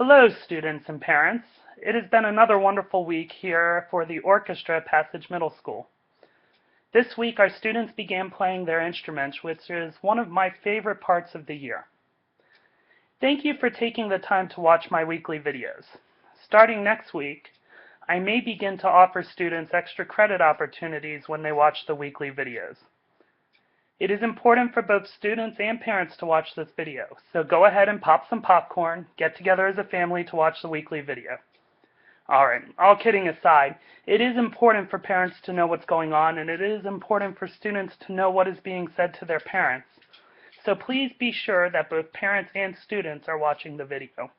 Hello, students and parents. It has been another wonderful week here for the orchestra at Passage Middle School. This week, our students began playing their instruments, which is one of my favorite parts of the year. Thank you for taking the time to watch my weekly videos. Starting next week, I may begin to offer students extra credit opportunities when they watch the weekly videos. It is important for both students and parents to watch this video, so go ahead and pop some popcorn, get together as a family to watch the weekly video. Alright, all kidding aside, it is important for parents to know what's going on, and it is important for students to know what is being said to their parents. So please be sure that both parents and students are watching the video.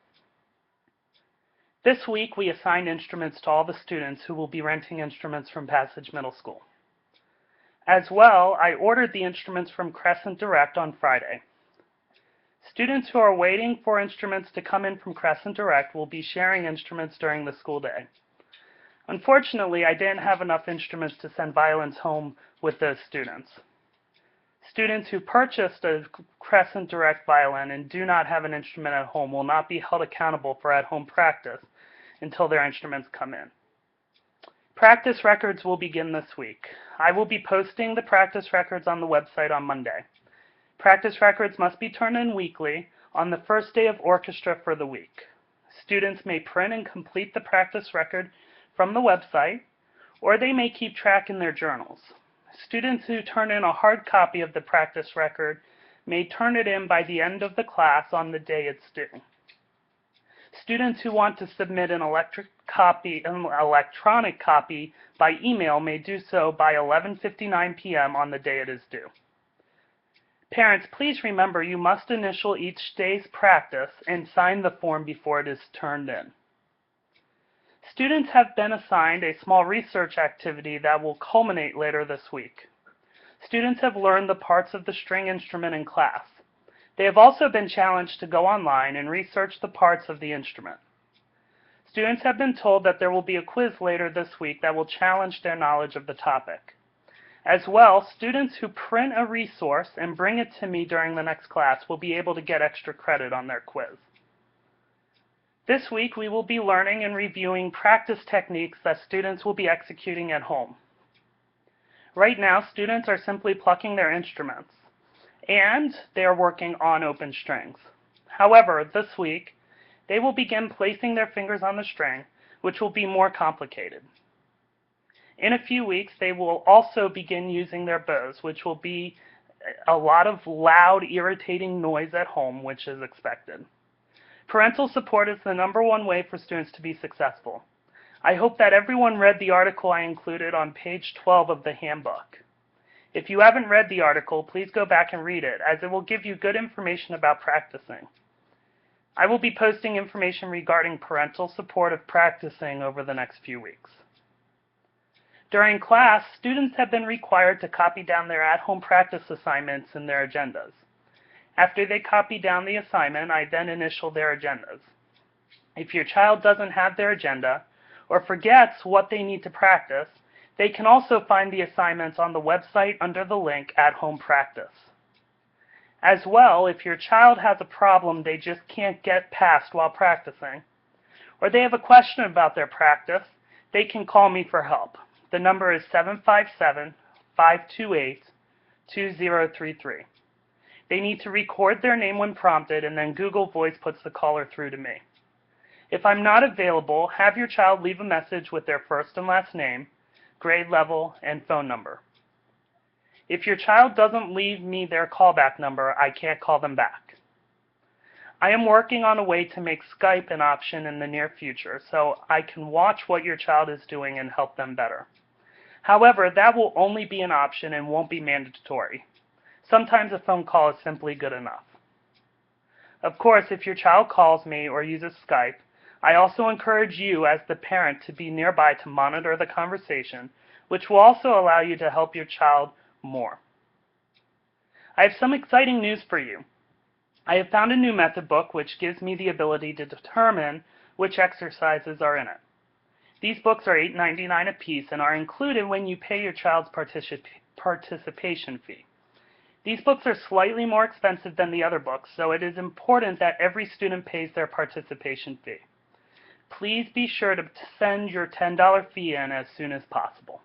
This week we assigned instruments to all the students who will be renting instruments from Passage Middle School. As well, I ordered the instruments from Crescent Direct on Friday. Students who are waiting for instruments to come in from Crescent Direct will be sharing instruments during the school day. Unfortunately, I didn't have enough instruments to send violins home with those students. Students who purchased a Crescent Direct violin and do not have an instrument at home will not be held accountable for at-home practice until their instruments come in. Practice records will begin this week. I will be posting the practice records on the website on Monday. Practice records must be turned in weekly on the first day of orchestra for the week. Students may print and complete the practice record from the website, or they may keep track in their journals. Students who turn in a hard copy of the practice record may turn it in by the end of the class on the day it's due. Students who want to submit an electronic copy by email may do so by 11:59 p.m. on the day it is due. Parents, please remember you must initial each day's practice and sign the form before it is turned in. Students have been assigned a small research activity that will culminate later this week. Students have learned the parts of the string instrument in class. They have also been challenged to go online and research the parts of the instrument. Students have been told that there will be a quiz later this week that will challenge their knowledge of the topic. As well, students who print a resource and bring it to me during the next class will be able to get extra credit on their quiz. This week we will be learning and reviewing practice techniques that students will be executing at home. Right now, students are simply plucking their instruments, and they are working on open strings. However, this week, they will begin placing their fingers on the string, which will be more complicated. In a few weeks, they will also begin using their bows, which will be a lot of loud, irritating noise at home, which is expected. Parental support is the #1 way for students to be successful. I hope that everyone read the article I included on page 12 of the handbook. If you haven't read the article, please go back and read it, as it will give you good information about practicing. I will be posting information regarding parental support of practicing over the next few weeks. During class, students have been required to copy down their at-home practice assignments in their agendas. After they copy down the assignment, I then initial their agendas. If your child doesn't have their agenda or forgets what they need to practice, they can also find the assignments on the website under the link At Home Practice. As well, if your child has a problem they just can't get past while practicing, or they have a question about their practice, they can call me for help. The number is 757-528-2033. They need to record their name when prompted, and then Google Voice puts the caller through to me. If I'm not available, have your child leave a message with their first and last name, grade level, and phone number. If your child doesn't leave me their callback number, I can't call them back. I am working on a way to make Skype an option in the near future, so I can watch what your child is doing and help them better. However, that will only be an option and won't be mandatory. Sometimes a phone call is simply good enough. Of course, if your child calls me or uses Skype, I also encourage you as the parent to be nearby to monitor the conversation, which will also allow you to help your child more. I have some exciting news for you. I have found a new method book which gives me the ability to determine which exercises are in it. These books are $8.99 a piece and are included when you pay your child's participation fee. These books are slightly more expensive than the other books, so it is important that every student pays their participation fee. Please be sure to send your $10 fee in as soon as possible.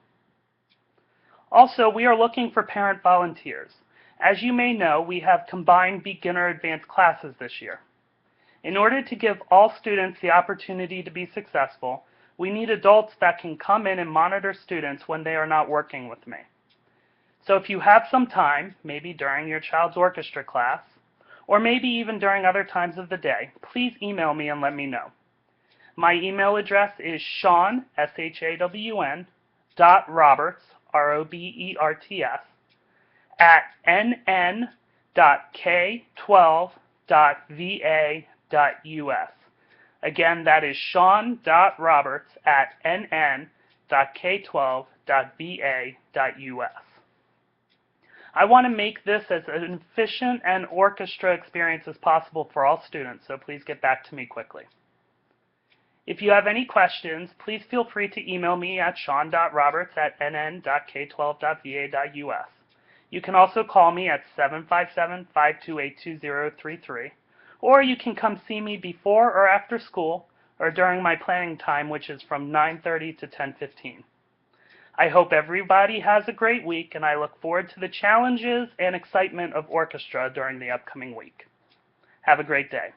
Also, we are looking for parent volunteers. As you may know, we have combined beginner advanced classes this year. In order to give all students the opportunity to be successful, we need adults that can come in and monitor students when they are not working with me. So if you have some time, maybe during your child's orchestra class, or maybe even during other times of the day, please email me and let me know. My email address is Shawn, S-H-A-W-N, .Roberts, R-O-B-E-R-T-S, at nn.k12.va.us. Again, that is Shawn.Roberts at nn.k12.va.us. I want to make this as an efficient and orchestra experience as possible for all students, so please get back to me quickly. If you have any questions, please feel free to email me at shawn.roberts at nn.k12.va.us. You can also call me at 757-528-2033, or you can come see me before or after school, or during my planning time, which is from 9:30 to 10:15. I hope everybody has a great week, and I look forward to the challenges and excitement of orchestra during the upcoming week. Have a great day.